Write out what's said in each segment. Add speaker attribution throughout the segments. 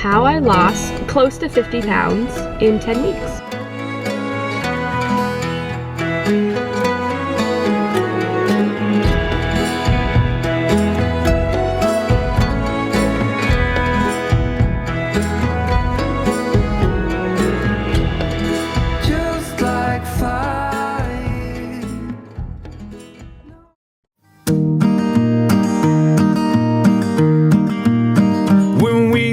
Speaker 1: how I lost close to 50 pounds in 10 weeks.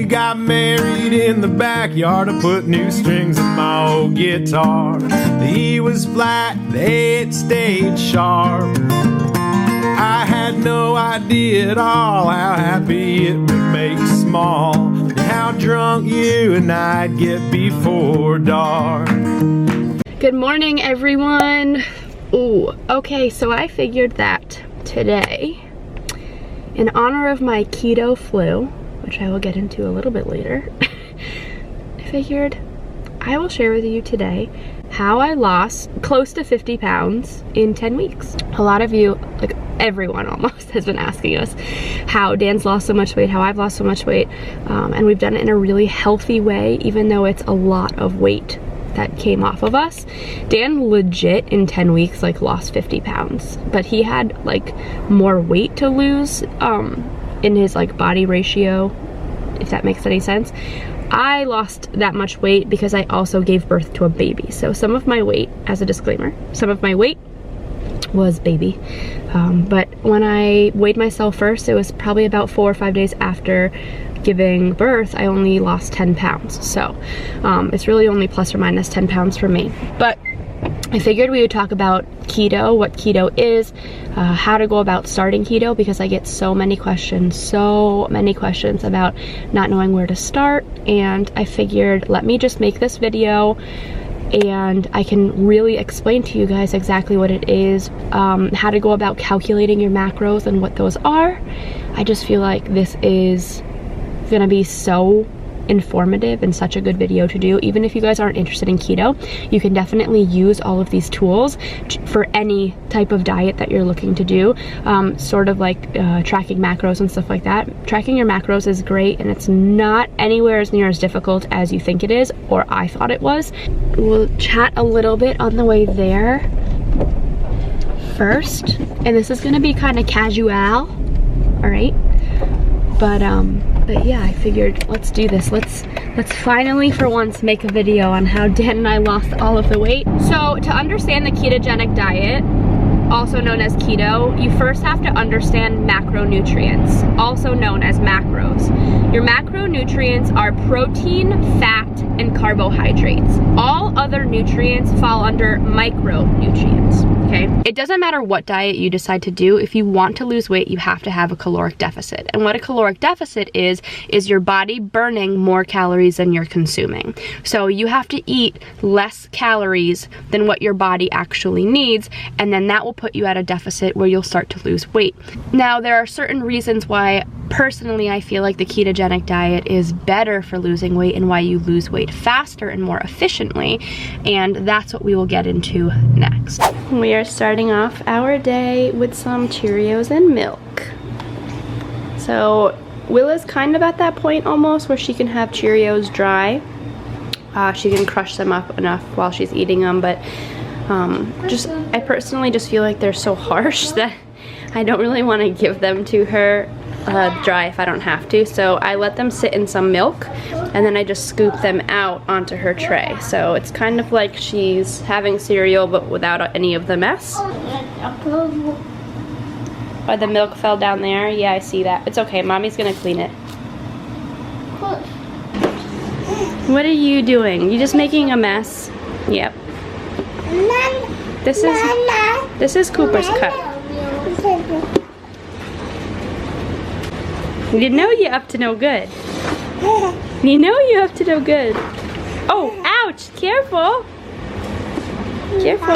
Speaker 2: Got married in the backyard. I put new strings in my old guitar. The E was flat, the A it stayed sharp. I had no idea at all how happy it would make small, and how drunk you and I'd get before dark.
Speaker 1: Good morning, everyone. Ooh, okay, so I figured that today, in honor of my keto flu, which I will get into a little bit later, I figured I will share with you today how I lost close to 50 pounds in 10 weeks. A lot of you, like everyone almost, has been asking us how Dan's lost so much weight, how I've lost so much weight, and we've done it in a really healthy way, even though it's a lot of weight that came off of us. Dan legit in 10 weeks like lost 50 pounds, but he had like more weight to lose in his like body ratio, if that makes any sense. I lost that much weight because I also gave birth to a baby. So some of my weight, as a disclaimer, some of my weight was baby. But when I weighed myself first, it was probably about 4 or 5 days after giving birth, I only lost 10 pounds. So it's really only plus or minus 10 pounds for me. But I figured we would talk about keto, what keto is, how to go about starting keto, because I get so many questions about not knowing where to start, and I figured let me just make this video and I can really explain to you guys exactly what it is, how to go about calculating your macros and what those are. I just feel like this is gonna be so informative and such a good video to do. Even if you guys aren't interested in keto, you can definitely use all of these tools for any type of diet that you're looking to do, sort of like tracking macros and stuff like that. Tracking your macros is great, and it's not anywhere as near as difficult as you think it is, or I thought it was. We'll chat a little bit on the way there first, and this is gonna be kind of casual, all right? But yeah, I figured let's do this. Let's finally for once make a video on how Dan and I lost all of the weight. So to understand the ketogenic diet, also known as keto, you first have to understand macronutrients, also known as macros. Your macronutrients are protein, fat, and carbohydrates. All other nutrients fall under micronutrients, okay? It doesn't matter what diet you decide to do. If you want to lose weight, you have to have a caloric deficit. And what a caloric deficit is your body burning more calories than you're consuming. So you have to eat less calories than what your body actually needs, and then that will put you at a deficit where you'll start to lose weight. Now, there are certain reasons why personally I feel like the ketogenic diet is better for losing weight and why you lose weight faster and more efficiently, and that's what we will get into next. We are starting off our day with some Cheerios and milk. So Willa's kind of at that point almost where she can have Cheerios dry. She can crush them up enough while she's eating them, but I personally just feel like they're so harsh that I don't really want to give them to her dry if I don't have to. So I let them sit in some milk, and then I just scoop them out onto her tray. So it's kind of like she's having cereal but without any of the mess. Oh, the milk fell down there. Yeah, I see that. It's okay, mommy's gonna clean it. What are you doing? You just making a mess? Yep. This is Cooper's cup. You know you're up to no good. You know you're up to no good. Oh, ouch! Careful! Careful.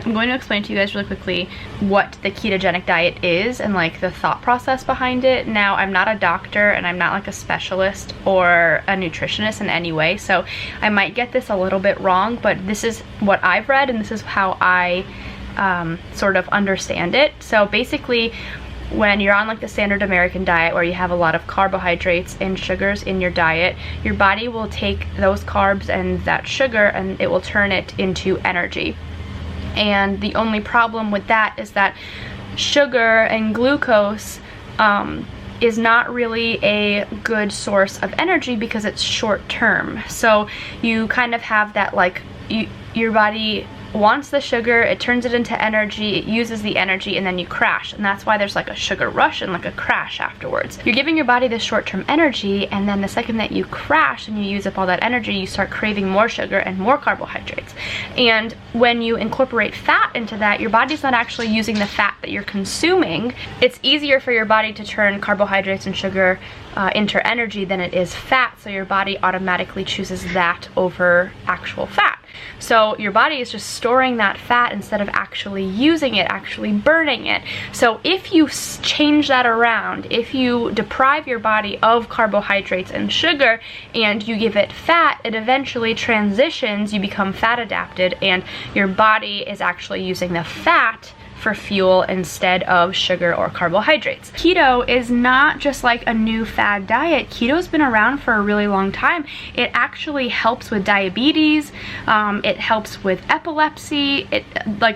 Speaker 1: I'm going to explain to you guys really quickly what the ketogenic diet is and like the thought process behind it. Now, I'm not a doctor and I'm not like a specialist or a nutritionist in any way, so I might get this a little bit wrong, but this is what I've read and this is how I sort of understand it. So basically, when you're on like the standard American diet where you have a lot of carbohydrates and sugars in your diet, your body will take those carbs and that sugar and it will turn it into energy. And the only problem with that is that sugar and glucose is not really a good source of energy because it's short term. So you kind of have that, like, your body wants the sugar, it turns it into energy, it uses the energy, and then you crash. And that's why there's like a sugar rush and like a crash afterwards. You're giving your body this short-term energy, and then the second that you crash and you use up all that energy, you start craving more sugar and more carbohydrates. And when you incorporate fat into that, your body's not actually using the fat that you're consuming. It's easier for your body to turn carbohydrates and sugar into energy than it is fat, so your body automatically chooses that over actual fat. So your body is just storing that fat instead of actually using it, actually burning it. So if you change that around, if you deprive your body of carbohydrates and sugar and you give it fat, it eventually transitions, you become fat adapted, and your body is actually using the fat for fuel instead of sugar or carbohydrates. Keto is not just like a new fad diet. Keto's been around for a really long time. It actually helps with diabetes, it helps with epilepsy.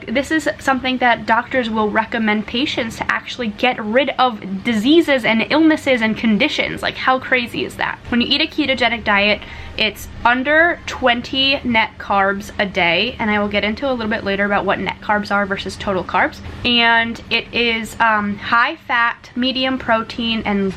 Speaker 1: This is something that doctors will recommend patients to actually get rid of diseases and illnesses and conditions. Like, how crazy is that? When you eat a ketogenic diet, it's under 20 net carbs a day, and I will get into a little bit later about what net carbs are versus total carbs. And it is high fat, medium protein, and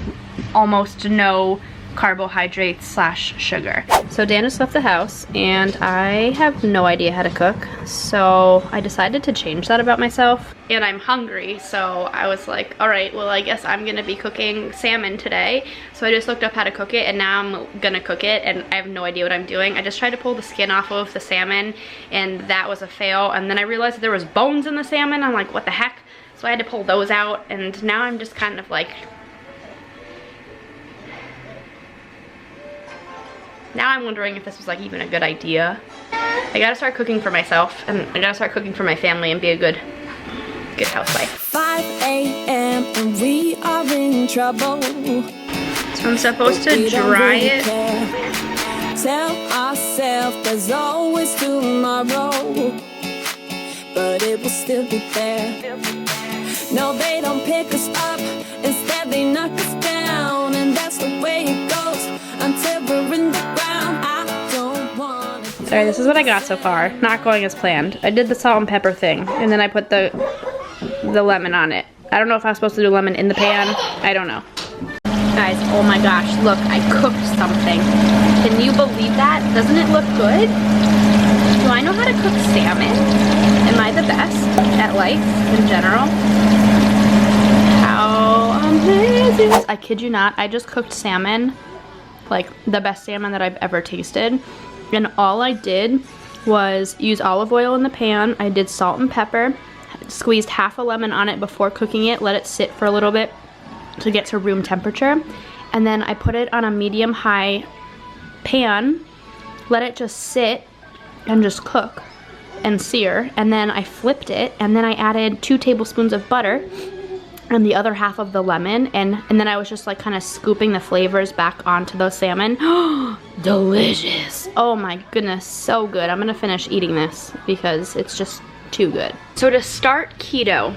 Speaker 1: almost no carbohydrates slash sugar. So Dan just left the house and I have no idea how to cook, so I decided to change that about myself. And I'm hungry, so I was like, all right, well, I guess I'm gonna be cooking salmon today. So I just looked up how to cook it, and now I'm gonna cook it, and I have no idea what I'm doing. I just tried to pull the skin off of the salmon, and that was a fail. And then I realized that there was bones in the salmon. I'm like, what the heck? So I had to pull those out, and now I'm just kind of like, now I'm wondering if this was like even a good idea. I gotta start cooking for myself, and I gotta start cooking for my family and be a good housewife.
Speaker 3: 5 a.m. and we are in trouble.
Speaker 1: So I'm supposed to dry it.
Speaker 3: Tell ourselves there's always tomorrow, but it will still be there. No, they don't pick us up, instead they knock us down, and that's the way it goes until we're in the ground. I don't want it.
Speaker 1: Sorry, this is what I got so far. Not going as planned. I did the salt and pepper thing, and then I put the lemon on it. I don't know if I was supposed to do lemon in the pan. I don't know. Guys, oh my gosh, look, I cooked something. Can you believe that? Doesn't it look good? Do I know how to cook salmon? Am I the best at life in general? How amazing. I kid you not, I just cooked salmon, like the best salmon that I've ever tasted. And all I did was use olive oil in the pan. I did salt and pepper, squeezed half a lemon on it before cooking it, let it sit for a little bit to get to room temperature, and then I put it on a medium-high pan, let it just sit and just cook and sear, and then I flipped it, and then I added 2 tablespoons of butter and the other half of the lemon, and then I was just like kind of scooping the flavors back onto those salmon. Delicious. Oh my goodness, so good. I'm gonna finish eating this because it's just too good. So to start keto,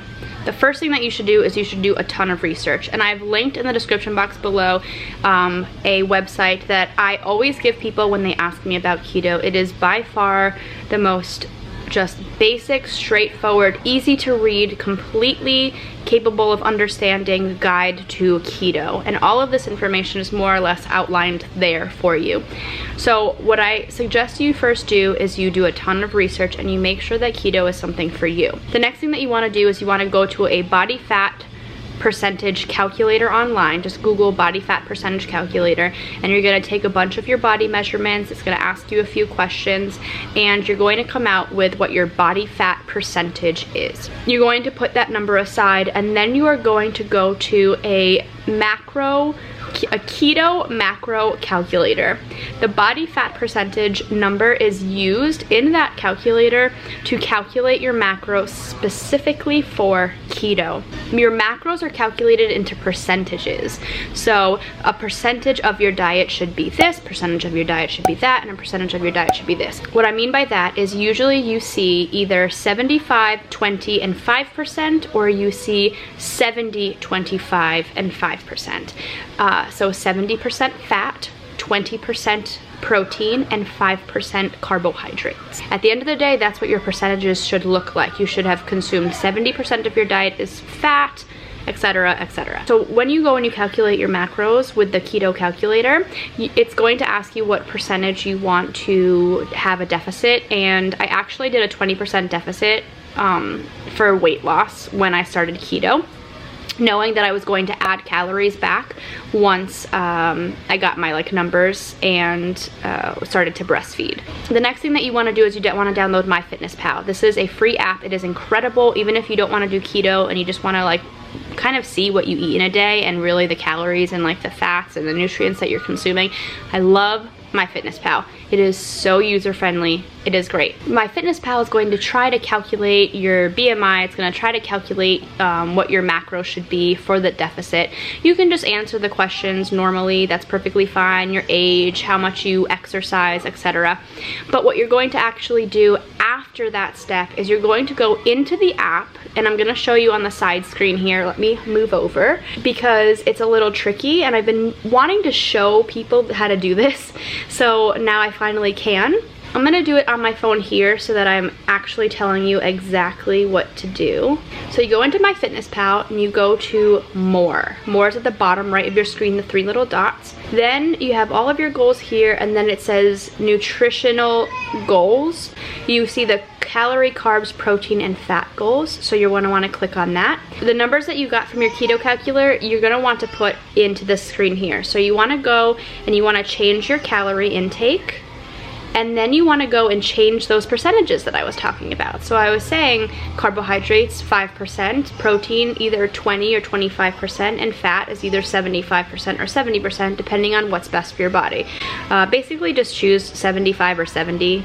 Speaker 1: the first thing that you should do is you should do a ton of research, and I've linked in the description box below a website that I always give people when they ask me about keto. It is by far the most just basic, straightforward, easy to read, completely capable of understanding guide to keto, and all of this information is more or less outlined there for you. So what I suggest you first do is you do a ton of research and you make sure that keto is something for you. The next thing that you want to do is you want to go to a body fat percentage calculator online. Just Google body fat percentage calculator, and you're going to take a bunch of your body measurements. It's going to ask you a few questions, and you're going to come out with what your body fat percentage is. You're going to put that number aside, and then you are going to go to a macro a keto macro calculator. The body fat percentage number is used in that calculator to calculate your macros specifically for keto. Your macros are calculated into percentages. So a percentage of your diet should be this, percentage of your diet should be that, and a percentage of your diet should be this. What I mean by that is usually you see either 75, 20, and 5%, or you see 70, 25, and 5%. So 70% fat, 20% protein, and 5% carbohydrates. At the end of the day, that's what your percentages should look like. You should have consumed 70% of your diet is fat, etc., etc. So when you go and you calculate your macros with the keto calculator, it's going to ask you what percentage you want to have a deficit, and I actually did a 20% deficit for weight loss when I started keto, knowing that I was going to add calories back once I got my numbers and started to breastfeed. The next thing that you want to do is you want to download MyFitnessPal. This is a free app. It is incredible, even if you don't want to do keto and you just want to kind of see what you eat in a day and really the calories and the fats and the nutrients that you're consuming. I love MyFitnessPal. It is so user-friendly. It is great. MyFitnessPal is going to try to calculate your BMI. It's going to try to calculate what your macros should be for the deficit. You can just answer the questions normally. That's perfectly fine. Your age, how much you exercise, etc. But what you're going to actually do after that step is you're going to go into the app, and I'm going to show you on the side screen here. Let me move over because it's a little tricky, and I've been wanting to show people how to do this. So now I finally can. I'm gonna do it on my phone here so that I'm actually telling you exactly what to do. So you go into MyFitnessPal and you go to More. More is at the bottom right of your screen, the 3 little dots. Then you have all of your goals here, and then it says nutritional goals. You see the calorie, carbs, protein, and fat goals. So you're gonna wanna click on that. The numbers that you got from your keto calculator, you're gonna want to put into this screen here. So you wanna go and you wanna change your calorie intake. And then you want to go and change those percentages that I was talking about. So I was saying carbohydrates 5%, protein either 20 or 25%, and fat is either 75% or 70%, depending on what's best for your body. Basically just choose 75 or 70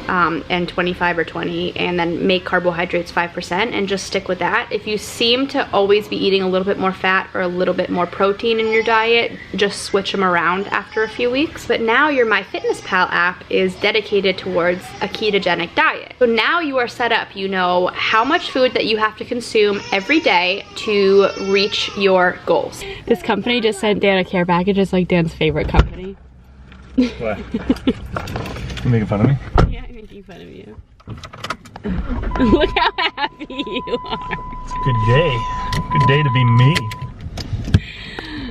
Speaker 1: and 25 or 20, and then make carbohydrates 5% and just stick with that. If you seem to always be eating a little bit more fat or a little bit more protein in your diet, just switch them around after a few weeks. But now your MyFitnessPal app is dedicated towards a ketogenic diet. So now you are set up. You know how much food that you have to consume every day to reach your goals. This company just sent Dan a care package. It's like Dan's favorite company.
Speaker 4: What? You making fun of me?
Speaker 1: Yeah, I'm making fun of you. Look how happy you are.
Speaker 4: It's a good day. Good day to be me.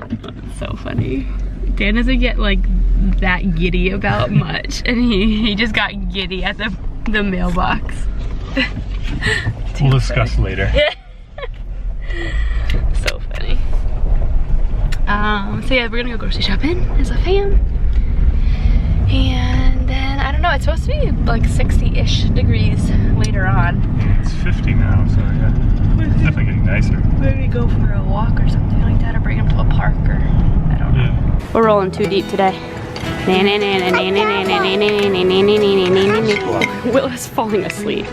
Speaker 1: That's so funny. Dan doesn't get that giddy about much, and he just got giddy at the mailbox.
Speaker 4: We'll discuss later.
Speaker 1: So funny. So yeah, we're gonna go grocery shopping as a fam. And then, I don't know, it's supposed to be 60-ish degrees later on.
Speaker 4: It's 50 now, so yeah. It's definitely getting nicer.
Speaker 1: Maybe go for a walk or something like that, or bring him to a park, or I don't know.
Speaker 4: Yeah.
Speaker 1: We're rolling too deep today. Willa's falling asleep.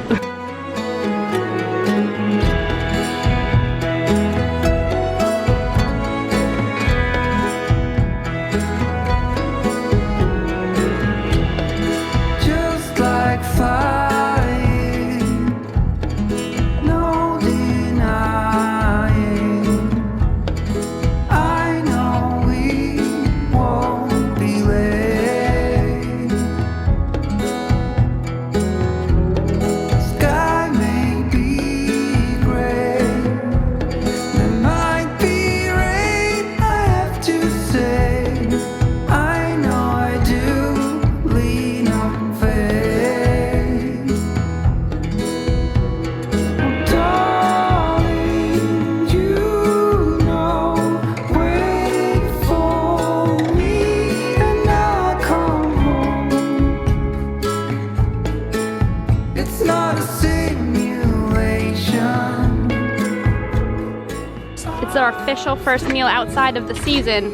Speaker 1: It's our official first meal outside of the season.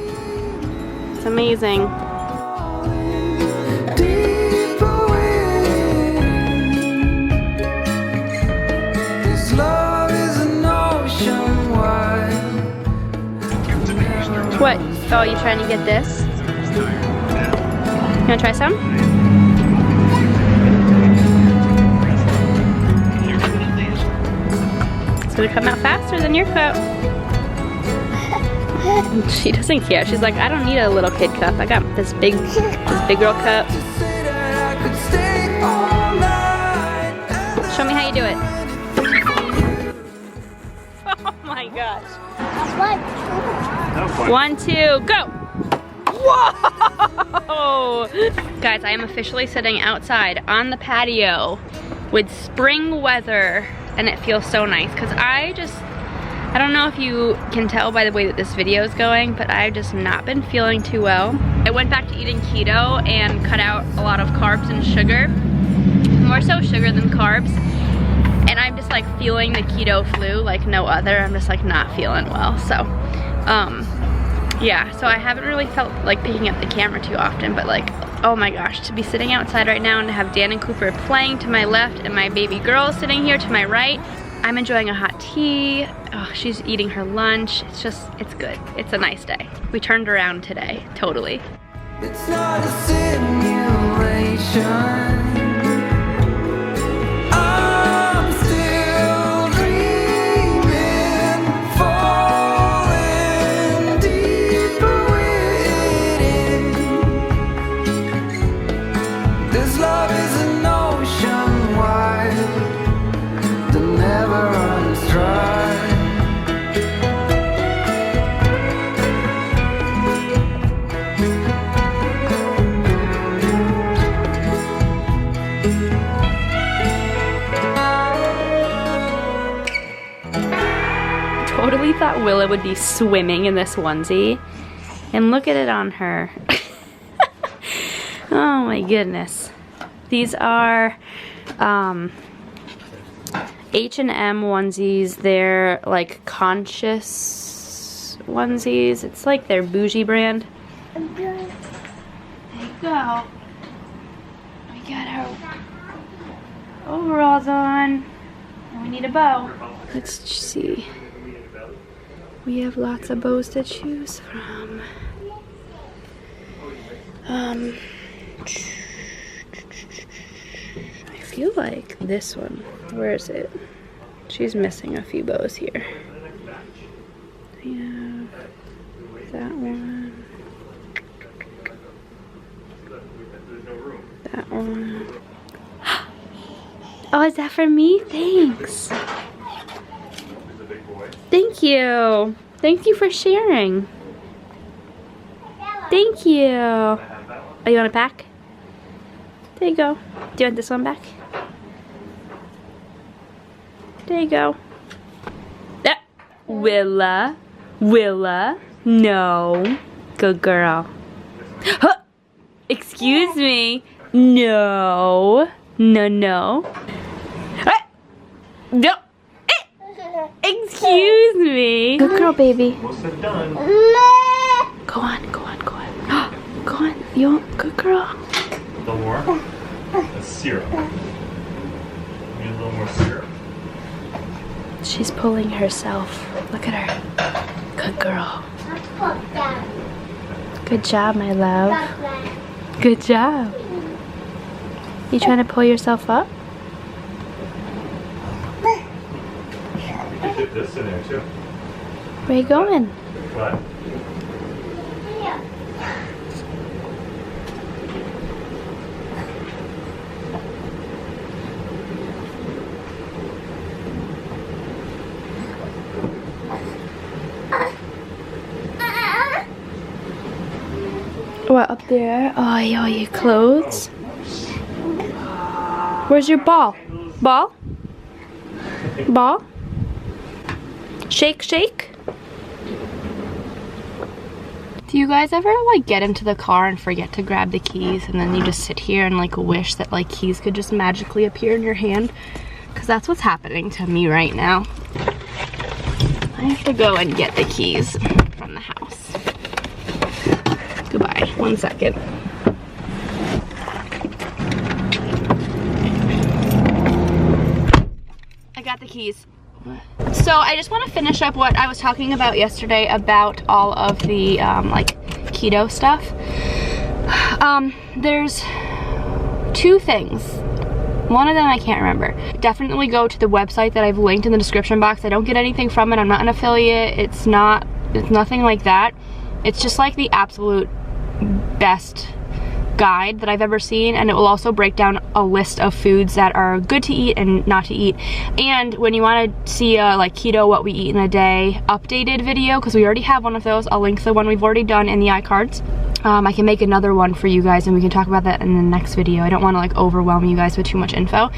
Speaker 1: amazing. What? Oh, you trying to get this? You wanna try some? It's gonna come out faster than your cup. She doesn't care. She's like, I don't need a little kid cup. I got this big girl cup. Show me how you do it. Oh my gosh. 1, 2, go! Whoa! Guys, I am officially sitting outside on the patio with spring weather, and it feels so nice because I don't know if you can tell by the way that this video is going, but I've just not been feeling too well. I went back to eating keto and cut out a lot of carbs and sugar, more so sugar than carbs. And I'm just like feeling the keto flu like no other. I'm just like not feeling well. So, yeah, so I haven't really felt like picking up the camera too often, but like, oh my gosh, to be sitting outside right now and to have Dan and Cooper playing to my left and my baby girl sitting here to my right. I'm enjoying a hot tea. Oh, she's eating her lunch. It's good. It's a nice day. We turned around today, totally.
Speaker 3: It's not a simulation. I'm still dreaming, falling deeper within. This love is an ocean wide that never runs dry.
Speaker 1: Totally thought Willa would be swimming in this onesie, and look at it on her. Oh my goodness. These are H&M onesies. They're like conscious onesies. It's like their bougie brand. There you go. We got our overalls on, and we need a bow. Let's see. We have lots of bows to choose from. I feel like this one. Where is it? She's missing a few bows here. We have that one. That one. Oh, is that for me? Thanks. Thank you. Thank you for sharing. Thank you. Oh, you want it back? There you go. Do you want this one back? There you go. Ah, Willa. Willa. No. Good girl. Huh. Excuse me. No. No, no. Ah. No. Excuse me. Good girl, baby.
Speaker 4: Almost done.
Speaker 1: Go on, go on, go on. Go on. You want, good girl.
Speaker 4: A little more. That's syrup. Need a little more syrup.
Speaker 1: She's pulling herself. Look at her. Good girl. Good job, my love. Good job. You trying to pull yourself up?
Speaker 4: You can dip this in there too.
Speaker 1: Where you going?
Speaker 4: What?
Speaker 1: What, up there? Oh, your clothes? Where's your ball? Ball? Ball? Shake, shake? Do you guys ever like get into the car and forget to grab the keys, and then you just sit here and like wish that like keys could just magically appear in your hand? Because that's what's happening to me right now. I have to go and get the keys from the house. Goodbye. 1 second. I got the keys. So I just want to finish up what I was talking about yesterday about all of the like keto stuff. There's 2 things. One of them I can't remember. Definitely go to the website that I've linked in the description box. I don't get anything from it. I'm not an affiliate. It's nothing like that. It's just like the absolute best guide that I've ever seen, and it will also break down a list of foods that are good to eat and not to eat. And when you want to see a like keto what we eat in a day updated video, because we already have one of those, I'll link the one we've already done in the iCards. I can make another one for you guys and we can talk about that in the next video. I don't want to like overwhelm you guys with too much info.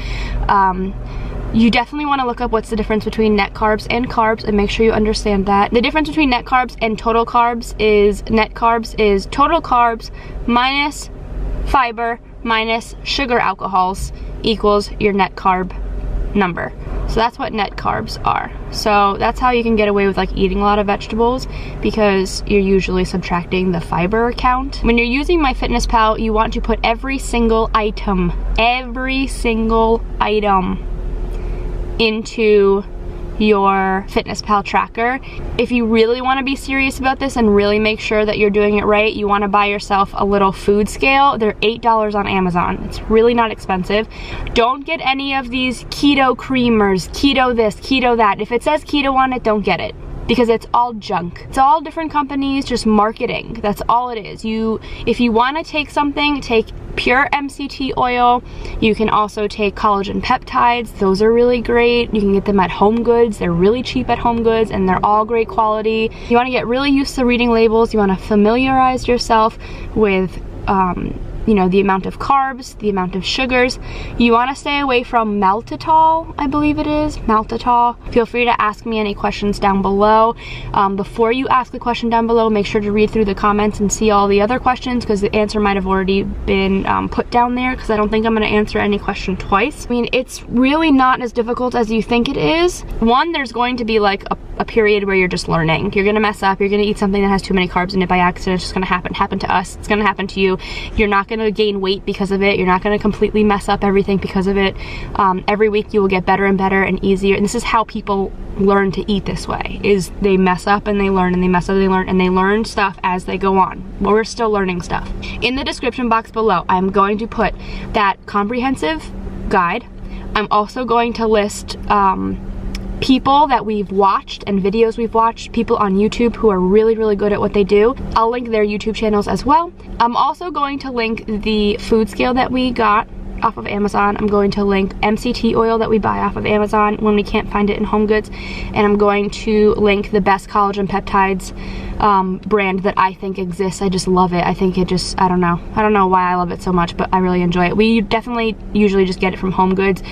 Speaker 1: You definitely want to look up what's the difference between net carbs and carbs and make sure you understand that. The difference between net carbs and total carbs is total carbs minus fiber minus sugar alcohols equals your net carb number. So that's what net carbs are. So that's how you can get away with like eating a lot of vegetables, because you're usually subtracting the fiber count. When you're using MyFitnessPal, you want to put every single item into your FitnessPal tracker. If you really want to be serious about this and really make sure that you're doing it right, you want to buy yourself a little food scale. They're $8 on Amazon. It's really not expensive. Don't get any of these keto creamers, keto this, keto that. If it says keto on it, don't get it, because it's all junk. It's all different companies just marketing. That's all it is. If you want to take something, take pure MCT oil. You can also take collagen peptides. Those are really great. You can get them at Home Goods. They're really cheap at Home Goods and they're all great quality. You want to get really used to reading labels. You want to familiarize yourself with you know, the amount of carbs, the amount of sugars. You want to stay away from maltitol, I believe it is, maltitol. Feel free to ask me any questions down below. Before you ask the question down below, make sure to read through the comments and see all the other questions, because the answer might have already been put down there, because I don't think I'm going to answer any question twice. I mean, it's really not as difficult as you think it is. One, there's going to be like a period where you're just learning. You're going to mess up. You're going to eat something that has too many carbs in it by accident. It's just going to happen to us. It's going to happen to you. You're not going to gain weight because of it. You're not going to completely mess up everything because of it. Every week you will get better and better and easier. And this is how people learn to eat this way, is they mess up and they learn, and they mess up and they learn, and they learn stuff as they go on. Well, we're still learning stuff. In the description box below, I'm going to put that comprehensive guide. I'm also going to list people that we've watched and videos we've watched, people on YouTube who are really, really good at what they do. I'll link their YouTube channels as well. I'm also going to link the food scale that we got off of Amazon. I'm going to link MCT oil that we buy off of Amazon when we can't find it in Home Goods. And I'm going to link the best collagen peptides brand that I think exists. I just love it. I think it just, I don't know why I love it so much, but I really enjoy it. We definitely usually just get it from Home Goods.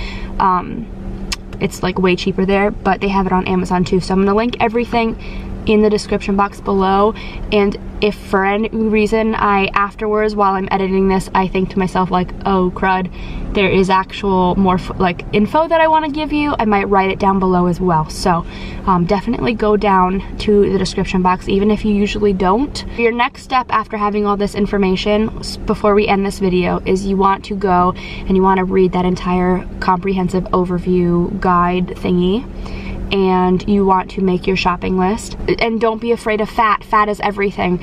Speaker 1: It's like way cheaper there, but they have it on Amazon too. So I'm gonna link everything in the description box below. And if for any reason afterwards while I'm editing this, I think to myself like, oh crud, there is actual more like info that I want to give you, I might write it down below as well. So definitely go down to the description box, even if you usually don't. Your next step after having all this information, before we end this video, is you want to go and you want to read that entire comprehensive overview guide thingy. And you want to make your shopping list. And don't be afraid of fat. Fat is everything.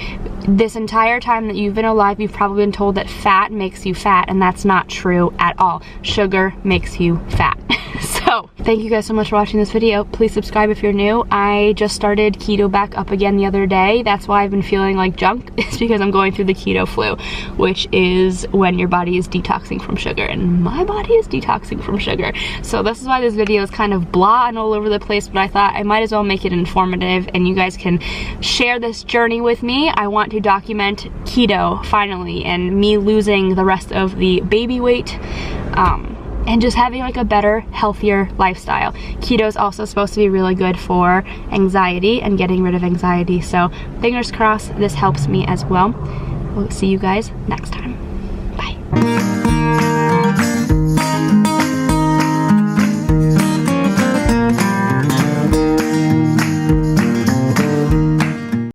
Speaker 1: This entire time that you've been alive, you've probably been told that fat makes you fat, and that's not true at all. Sugar makes you fat. So, thank you guys so much for watching this video. Please subscribe if you're new. I just started keto back up again the other day. That's why I've been feeling like junk. It's because I'm going through the keto flu, which is when your body is detoxing from sugar, and my body is detoxing from sugar. So this is why this video is kind of blah and all over the place, but I thought I might as well make it informative and you guys can share this journey with me. I want to document keto finally, and me losing the rest of the baby weight, and just having like a better, healthier lifestyle. Keto is also supposed to be really good for anxiety and getting rid of anxiety. So fingers crossed this helps me as well. We'll see you guys next time. Bye.